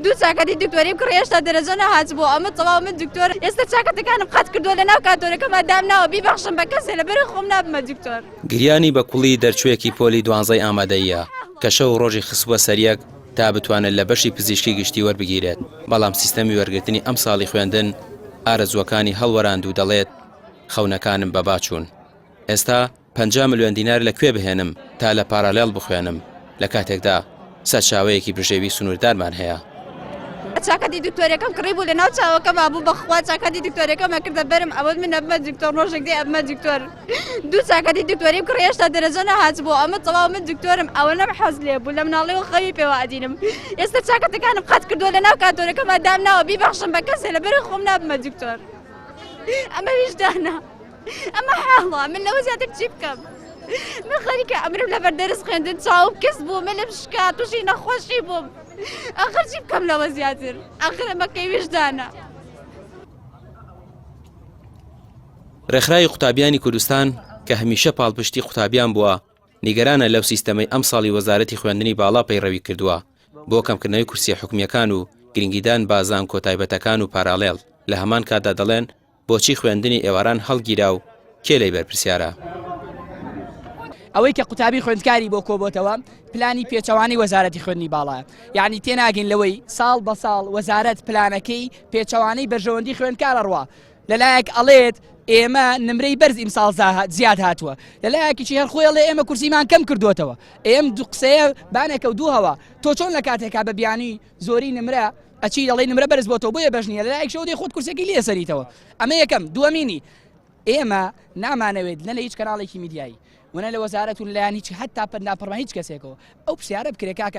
دوو چاکەتی دکتۆریم کڕ هێشتا دەرەجە نەهات بوو ئەمە تەواو من دکتۆر ئێستا چاکەتەکانم قەت کردووە لە ناو کاتۆرەکەمە دام ناوە بیبەخشم بە کەسێ لەبەر خۆم نابمە دکتۆر. گریانی بە کوڵی دەرچوویەکی پۆلی 12 ئامادەیە کە شەو ڕۆژی خستووە سەریەک تا بتوانێت لە بەشی پزیشکی گشتی وەربگیرێت، بەڵام سیستەمی وەرگرتنی ئەم ساڵی خوێندن ئارەزوەکانی هەڵوەراند و دەڵێت خەونەکانم بە باچوون. ئێستا 50 ملیۆن دینار لەکوێ بهێنم تا لە پارالێڵ بخوێنم لە کاتێکدا سەرچاوەیەکی برژێوی سنووردارمان هەیە. چاکەتی دکتۆرەکەم کڕی بوو لە ناو چاوەکەما بوو بەخوا چاکەتی دکتۆرەکەمە کردە بەرم ئەوە من ئەبمە دکتۆر ڕۆژێک دێ ئەبمە دکتۆر. دوو چاکەتی دکتۆریم کڕ هێشتا دەرەجە نەهات بوو ئەمە تەواو من دکتۆرم ئەوە نەم حەز لێ بوو لە مناڵەوە خەوی پێوە ئەدینم. ئێستا چاکەتەکانم قەت کردووە لە ناو کاتۆرەکەمە دام ناوە بیبەخشم بە کەسێ لەبەر خۆم نابمە دکتۆر. ئەمە ویژدانە، ئەمە حاڵە، من لەوە زیاتر چی بکەم؟ من خەریکە ئەمرم لەبەر دەرس خوێندن چاوم کەس بوو، من لەم شکا تووشی نەخۆشی بووم. ئاخر چی بکەم لەوە زیاتر؟ ئاخر ئەمەکەی ویژدانە. ڕێکخراوی قوتابیانی کوردستان کە هەمیشە پاڵپشتی قوتابیان بووە، نیگەرانە لەو سیستەمەی ئەم ساڵی وەزارەتی خوێندنی باڵا پەیڕەوی کردووە بۆ کەمکردنەوەی کورسیە حکومیەکان و گرنگیدان بازان کۆتایبەتەکان و پارالێڵ. لە هەمان کاتدا دەڵێن بۆچی خوێندنی ئێواران هەڵگیرا و کێ لەی بەرپرسیارە. ئەوەی کە قوتابی خوێندکاری بۆ کۆبۆتەوە پلانی پێچەوانی وەزارەتی خوێندنی باڵایە، یعنی تێناگەین لەوەی ساڵ بە ساڵ وەزارەت پلانەکەی پێچەوانەی بەرژەوەندی خوێندکارە ڕوا لەلایەک ئەڵێت ئێمە نمرەی بەرز ئیمساڵ زیاد هاتووە، لەلایەکیی هەر خۆی ئەڵێ ئێمە کورسیمان کەم کردوتەوە، ئێم دوو قسەیە بانێکەوتووهەوە. تۆ چۆن لە کاتێکا بە بیانی زۆری نمرە ئەچی دەڵێ نمرە بەرز بۆتەوە بۆیە بەژنیە لەلایەک شەو دەی خۆت کورسێکی لێ سەریتەوە. ئەمە یەکەم. دووەمینی ئێمە نامانەوێت لە هیچ کەناڵێکی میدیایی وەنە لە وەزارەت و لەلایەن هیچ هەتا پەرناپڕما هیچ کەسێکەوە ئەو پرسیارە بکرێ کاک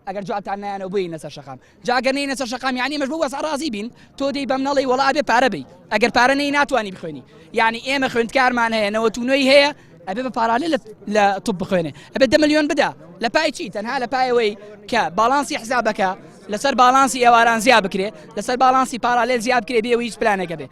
ئەگەر جوابتان نایانەوە بۆی نەسەر شەقام. جاگەر نەی نەسەر شەقام یعنی ئێمەش بۆ وەزع ڕازی بین، تۆ دەی بەم نەڵێی وەڵا ئەبێ پارە بی، ئەگەر پارە نەی ناتوانی بخوێنی. یعنی ئێمە خوێندکارمان هەیە 99 هەیە ئەبێ بە پارالێل لە توپ بخوێنێ، ئەبێ 10 ملیۆن بدا لە پای چی؟ تەنها لە پایەوەی کە باڵانسی حسابەکە لەسەر باڵانسی ئێواران زیاد بکرێ، لەسەر باڵانسی پارالێل زیاد بکرێ بێەوە هیچ پلانێکە بێ.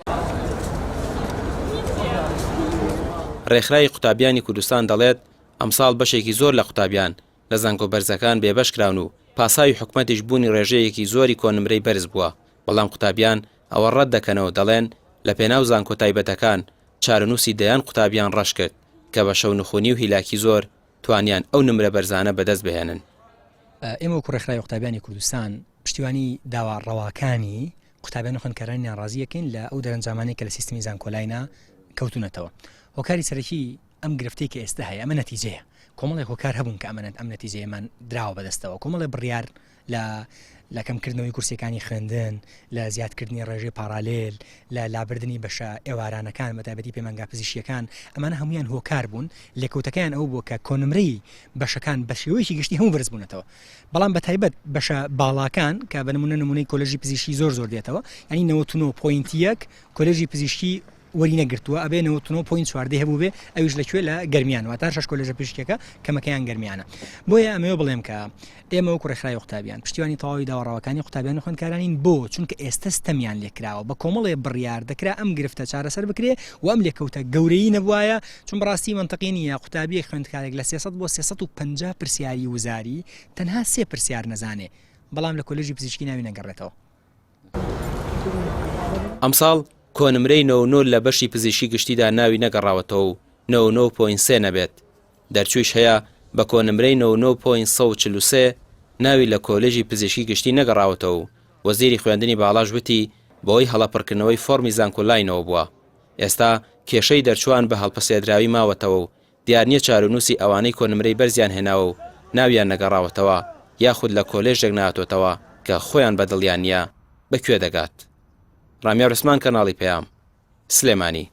ڕێکخراوی قوتابیانی کوردستان دەڵێت ئەمساڵ بەشێکی زۆر لە قوتابیان لە زانکۆ بەرزەکان بێبەش کراون و پاساوی حکومەتیش بوونی ڕێژەیەکی زۆری کۆنمرەی بەرز بووە، بەڵام قوتابیان ئەوە ڕەت دەکەنەوە، دەڵێن لە پێناو زانکۆ تایبەتەکان چارەنووسی دەیان قوتابیان ڕەش کرد کە بە شەو نخۆنی و هیلاکی زۆر توانیان ئەو نمرە بەرزانە بەدەست بهێنن. ئێمە وەکو ڕێکخراوی قوتابیانی کوردستان پشتیوانی داواڕەواکانی قوتابیان و خوێندکارانیان ڕازیەکەین لە ئەو دەرەنجامانەی کە لە سیستمی زانکۆلاینا کەوتونەتەوە. هۆکاری سەرەکی ئەم گرفتەی کە ئێستا هەیە ئەمە نەتیجەیە. کۆمەڵی هۆکار هەبوون کە ئەم نەتیجەیەمان دراوە بەدەستەوە، کۆمەڵی بڕیار لە کەمکردنەوەی کورسەکانی خوێندن، لە زیادکردنی ڕێژەی پارالێل، لە لابردنی بەشە ئێوارانەکان بەتایبەتی پەیمانگا پزیشکیەکان، ئەمانە هەمویان هۆکار بوون. لێکەوتەکەیان ئەو بوو کە کۆنمرەی بەشەکان بە شێوەیەکی گشتی هەموو بەرز بوونەتەوە، بەڵام بەتایبەت بەشە باڵاکان کە بە نمونەی کۆلێژی پزیشکی زۆر دێتەوە، ینی 99.1 کۆلێژی پزیشکی وەری نەگرتووە، ئەبێ 99.4 هەبوو بێ، ئەویش لەکوێ لە گەرمیان واتە 6 کۆلێژە پزیشکیەکە کەمەکەیان گەرمیانە. بۆیە ئەمەوە بڵێم کە ئێمە وەکو ڕێکخراوی قوتابیان پشتیوانی تەواوی داوەڕەوەکانی قوتابیان و خوێندکارانین بۆ چونکە ئێستا ستەمیان لێکراوە بە کۆمەڵێ بڕیار دەکرا ئەم گرفتە چارەسەر بکرێ و ئەم لێکەوتە گەورەی نەبوایە، چون بەڕاستی منتەقی نیە قوتابی خوێندکارێک لە 300 بۆ 350 پرسیاری وزاری تەنها 3 پرسیار نەزانێ، بەڵام لە کۆلێژی پزیشکی ناوی نەگەڕێتەوە. ئەمساڵ کۆنمرەی 99 لە بەشی پزیشکی گشتیدا ناوی نەگەڕاوەتەوە و 99.3 نەبێت. دەرچوویش هەیە بە کۆنمرەی 99.143 ناوی لە کۆلێژی پزیشکی گشتی نەگەڕاوەتەوە و وەزیری خوێندنی باڵاش وتی بۆی هەڵەپڕکردنەوەی فۆرمی زانکۆلاینەوە بووە. ئێستا کێشەی دەرچوان بە هەڵپەسێدراوی ماوەتەوە و دیار نییە چارەنووسی ئەوانەی کۆنمرەی بەرزیان هێناوە و ناویان نەگەڕاوەتەوە یاخود لە کۆلێژێک نهاتۆتەوە کە خۆیان بەدڵیان نییە بەکوێ دەگات. ڕامیار عوسمان، کەناڵی پەیام، سلێمانی.